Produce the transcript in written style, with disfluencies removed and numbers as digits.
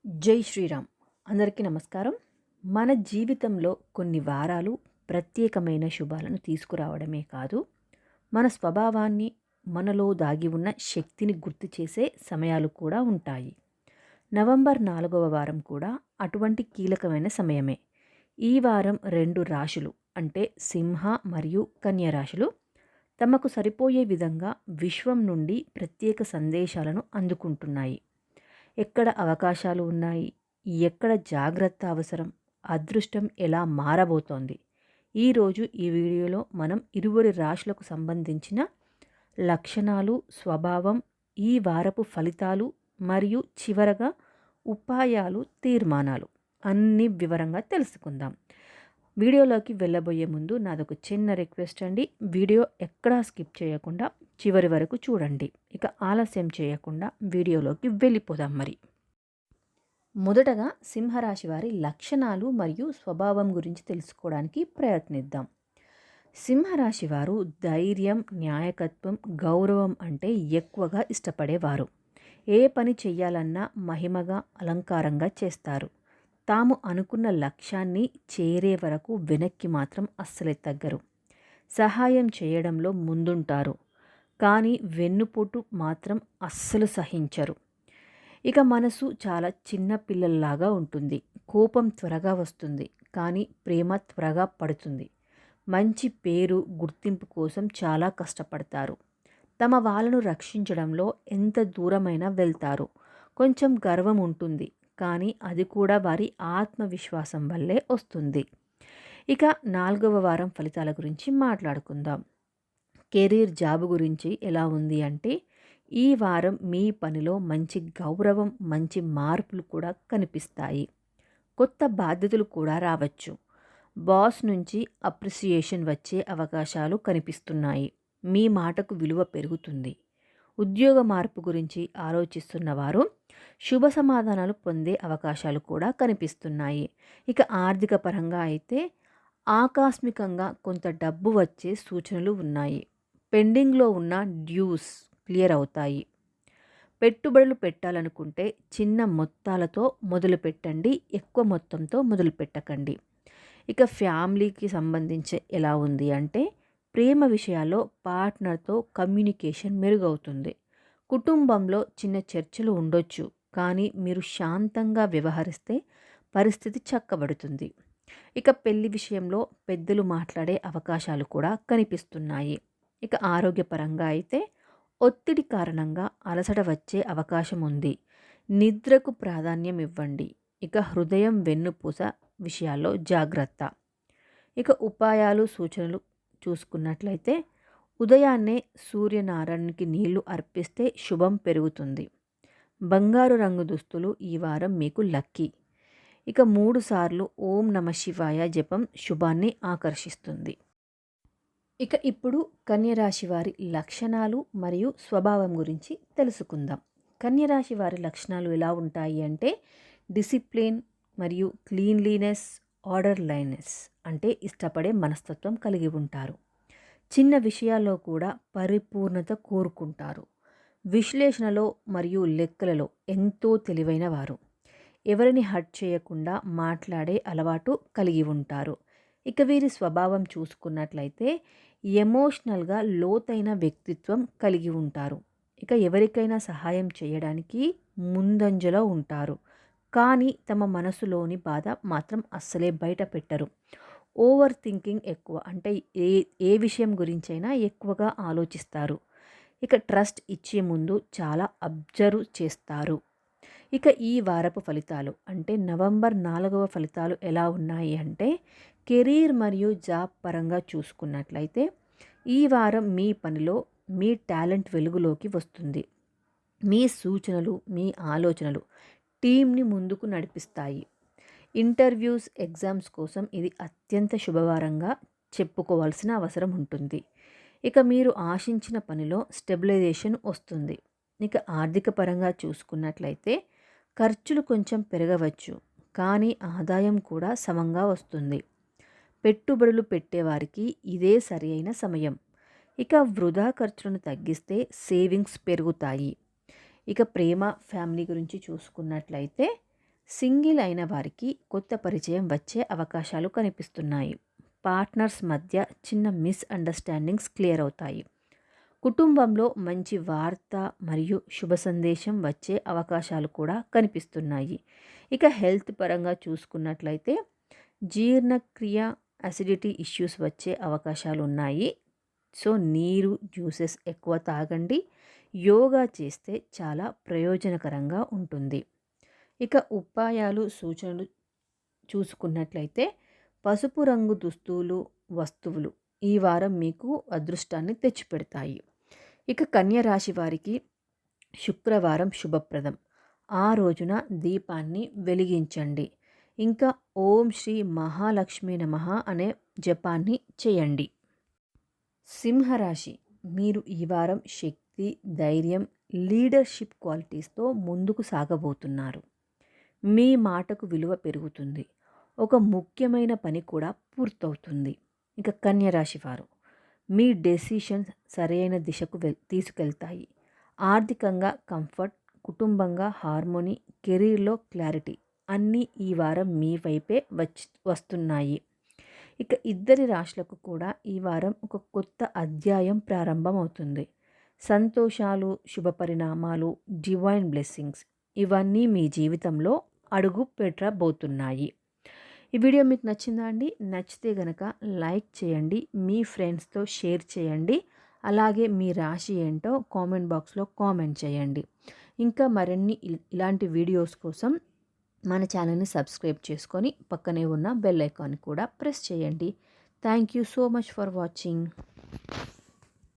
జై శ్రీరామ్. అందరికీ నమస్కారం. మన జీవితంలో కొన్ని వారాలు ప్రత్యేకమైన శుభాలను తీసుకురావడమే కాదు, మన స్వభావాన్ని, మనలో దాగి ఉన్న శక్తిని గుర్తు చేసే సమయాలు కూడా ఉంటాయి. నవంబర్ 4వ వారం కూడా అటువంటి కీలకమైన సమయమే. ఈ వారం 2 రాశులు అంటే సింహ మరియు కన్య రాశులు తమకు సరిపోయే విధంగా విశ్వం నుండి ప్రత్యేక సందేశాలను అందుకుంటున్నాయి. ఎక్కడ అవకాశాలు ఉన్నాయి, ఎక్కడ జాగ్రత్త అవసరం, అదృష్టం ఎలా మారబోతోంది. ఈరోజు ఈ వీడియోలో మనం ఇరువురి రాశులకు సంబంధించిన లక్షణాలు, స్వభావం, ఈ వారపు ఫలితాలు మరియు చివరగా ఉపాయాలు, తీర్మానాలు అన్నీ వివరంగా తెలుసుకుందాం. వీడియోలోకి వెళ్ళబోయే ముందు నాదొక చిన్న రిక్వెస్ట్ అండి. వీడియో ఎక్కడా స్కిప్ చేయకుండా చివరి వరకు చూడండి. ఇక ఆలస్యం చేయకుండా వీడియోలోకి వెళ్ళిపోదాం. మొదటగా సింహరాశి వారి లక్షణాలు మరియు స్వభావం గురించి తెలుసుకోవడానికి ప్రయత్నిద్దాం. సింహరాశి వారు ధైర్యం, న్యాయకత్వం, గౌరవం అంటే ఎక్కువగా ఇష్టపడేవారు. ఏ పని చెయ్యాలన్నా మహిమగా, అలంకారంగా చేస్తారు. తాము అనుకున్న లక్ష్యాన్ని చేరే వరకు వెనక్కి మాత్రం అస్సలే తగ్గరు. సహాయం చేయడంలో ముందుంటారు, కానీ వెన్నుపోటు మాత్రం అస్సలు సహించరు. ఇక మనసు చాలా చిన్న పిల్లల్లాగా ఉంటుంది. కోపం త్వరగా వస్తుంది, కానీ ప్రేమ త్వరగా పడుతుంది. మంచి పేరు, గుర్తింపు కోసం చాలా కష్టపడతారు. తమ వాళ్ళను రక్షించడంలో ఎంత దూరమైనా వెళ్తారు. కొంచెం గర్వం ఉంటుంది, కానీ అది కూడా వారి ఆత్మవిశ్వాసం వల్లే వస్తుంది. ఇక 4వ వారం ఫలితాల గురించి మాట్లాడుకుందాం. కెరీర్, జాబ్ గురించి ఎలా ఉంది అంటే, ఈ వారం మీ పనిలో మంచి గౌరవం, మంచి మార్పులు కూడా కనిపిస్తాయి. కొత్త బాధ్యతలు కూడా రావచ్చు. బాస్ నుంచి అప్రిసియేషన్ వచ్చే అవకాశాలు కనిపిస్తున్నాయి. మీ మాటకు విలువ పెరుగుతుంది. ఉద్యోగ మార్పు గురించి ఆలోచిస్తున్న వారు శుభ సమాధానాలు పొందే అవకాశాలు కూడా కనిపిస్తున్నాయి. ఇక ఆర్థిక పరంగా అయితే ఆకస్మికంగా కొంత డబ్బు వచ్చే సూచనలు ఉన్నాయి. పెండింగ్లో ఉన్న డ్యూస్ క్లియర్ అవుతాయి. పెట్టుబడులు పెట్టాలనుకుంటే చిన్న మొత్తాలతో మొదలు పెట్టండి, ఎక్కువ మొత్తంతో మొదలు పెట్టకండి. ఇక ఫ్యామిలీకి సంబంధించి ఎలా ఉంది అంటే, ప్రేమ విషయాల్లో పార్ట్నర్తో కమ్యూనికేషన్ మెరుగవుతుంది. కుటుంబంలో చిన్న చర్చలు ఉండొచ్చు, కానీ మీరు శాంతంగా వ్యవహరిస్తే పరిస్థితి చక్కబడుతుంది. ఇక పెళ్లి విషయంలో పెద్దలు మాట్లాడే అవకాశాలు కూడా కనిపిస్తున్నాయి. ఇక ఆరోగ్యపరంగా అయితే ఒత్తిడి కారణంగా అలసట వచ్చే అవకాశం ఉంది. నిద్రకు ప్రాధాన్యం ఇవ్వండి. ఇక హృదయం, వెన్నుపూస విషయాల్లో జాగ్రత్త. ఇక ఉపాయాలు, సూచనలు చూసుకున్నట్లయితే, ఉదయాన్నే సూర్యనారాయణకి నీళ్లు అర్పిస్తే శుభం పెరుగుతుంది. బంగారు రంగు దుస్తులు ఈ వారం మీకు లక్కీ. ఇక 3 సార్లు ఓం నమ శివాయ జపం శుభాన్ని ఆకర్షిస్తుంది. ఇక ఇప్పుడు కన్యరాశి వారి లక్షణాలు మరియు స్వభావం గురించి తెలుసుకుందాం. కన్యరాశి వారి లక్షణాలు ఎలా ఉంటాయి అంటే, డిసిప్లిన్ మరియు క్లీన్లీనెస్, ఆర్డర్లైనెస్ అంటే ఇష్టపడే మనస్తత్వం కలిగి ఉంటారు. చిన్న విషయాల్లో కూడా పరిపూర్ణత కోరుకుంటారు. విశ్లేషణలో మరియు లెక్కలలో ఎంతో తెలివైన వారు. ఎవరిని హర్ట్ చేయకుండా మాట్లాడే అలవాటు కలిగి ఉంటారు. ఇక వీరి స్వభావం చూసుకున్నట్లయితే ఎమోషనల్గా లోతైన వ్యక్తిత్వం కలిగి ఉంటారు. ఇక ఎవరికైనా సహాయం చేయడానికి ముందంజలో ఉంటారు, కానీ తమ మనసులోని బాధ మాత్రం అస్సలే బయట పెట్టరు. ఓవర్ థింకింగ్ ఎక్కువ, అంటే ఏ ఏ విషయం గురించైనా ఎక్కువగా ఆలోచిస్తారు. ఇక ట్రస్ట్ ఇచ్చే ముందు చాలా అబ్జర్వ్ చేస్తారు. ఇక ఈ వారపు ఫలితాలు అంటే నవంబర్ 4వ ఫలితాలు ఎలా ఉన్నాయి అంటే, కెరీర్ మరియు జాబ్ పరంగా చూసుకున్నట్లయితే ఈ వారం మీ పనిలో మీ టాలెంట్ వెలుగులోకి వస్తుంది. మీ సూచనలు, మీ ఆలోచనలు టీంని ముందుకు నడిపిస్తాయి. ఇంటర్వ్యూస్, ఎగ్జామ్స్ కోసం ఇది అత్యంత శుభవారంగా చెప్పుకోవాల్సిన అవసరం ఉంటుంది. ఇక మీరు ఆశించిన పనిలో స్టెబిలైజేషన్ వస్తుంది. ఇక ఆర్థిక పరంగా చూసుకున్నట్లయితే ఖర్చులు కొంచెం పెరగవచ్చు, కానీ ఆదాయం కూడా సమంగా వస్తుంది. పెట్టుబడులు పెట్టేవారికి ఇదే సరి అయిన సమయం. ఇక వృధా ఖర్చులను తగ్గిస్తే సేవింగ్స్ పెరుగుతాయి. ఇక ప్రేమ, ఫ్యామిలీ గురించి చూసుకున్నట్లయితే సింగిల్ అయిన వారికి కొత్త పరిచయం వచ్చే అవకాశాలు కనిపిస్తున్నాయి. పార్ట్నర్స్ మధ్య చిన్న మిస్అండర్స్టాండింగ్స్ క్లియర్ అవుతాయి. కుటుంబంలో మంచి వార్త మరియు శుభ సందేశం వచ్చే అవకాశాలు కూడా కనిపిస్తున్నాయి. ఇక హెల్త్ పరంగా చూసుకున్నట్లయితే జీర్ణక్రియ, అసిడిటీ ఇష్యూస్ వచ్చే అవకాశాలు ఉన్నాయి. సో నీరు, జ్యూసెస్ ఎక్కువ తాగండి. యోగా చేస్తే చాలా ప్రయోజనకరంగా ఉంటుంది. ఇక ఉపాయాలు, సూచనలు చూసుకున్నట్లయితే పసుపు రంగు దుస్తులు, వస్తువులు ఈ వారం మీకు అదృష్టాన్ని తెచ్చిపెడతాయి. ఇక కన్య రాశి వారికి శుక్రవారం శుభప్రదం. ఆ రోజున దీపాన్ని వెలిగించండి. ఇంకా ఓం శ్రీ మహాలక్ష్మి నమః అనే జపాన్ని చేయండి. సింహరాశి, మీరు ఈ వారం శక్తి, ధైర్యం, లీడర్షిప్ క్వాలిటీస్తో ముందుకు సాగబోతున్నారు. మీ మాటకు విలువ పెరుగుతుంది. ఒక ముఖ్యమైన పని కూడా పూర్తవుతుంది. ఇక కన్య రాశి వారు, మీ డెసిషన్స్ సరైన దిశకు తీసుకెళ్తాయి. ఆర్థికంగా కంఫర్ట్, కుటుంబంగా హార్మోనీ, కెరీర్లో క్లారిటీ అన్నీ ఈ వారం మీ వైపే వస్తున్నాయి. ఇక ఇద్దరి రాశులకు కూడా ఈ వారం ఒక కొత్త అధ్యాయం ప్రారంభమవుతుంది. సంతోషాలు, శుభ పరిణామాలు, డివైన్ బ్లెస్సింగ్స్ ఇవన్నీ మీ జీవితంలో అడుగు పెట్టబోతున్నాయి. ఈ వీడియో మీకు నచ్చిందా అండి? నచ్చితే గనక లైక్ చేయండి, మీ ఫ్రెండ్స్తో షేర్ చేయండి. అలాగే మీ రాశి ఏంటో కామెంట్ బాక్స్లో కామెంట్ చేయండి. ఇంకా మరిన్ని ఇలాంటి వీడియోస్ కోసం మన ఛానల్ని సబ్స్క్రైబ్ చేసుకొని పక్కనే ఉన్న బెల్ ఐకాన్ కూడా ప్రెస్ చేయండి. Thank you so much for watching.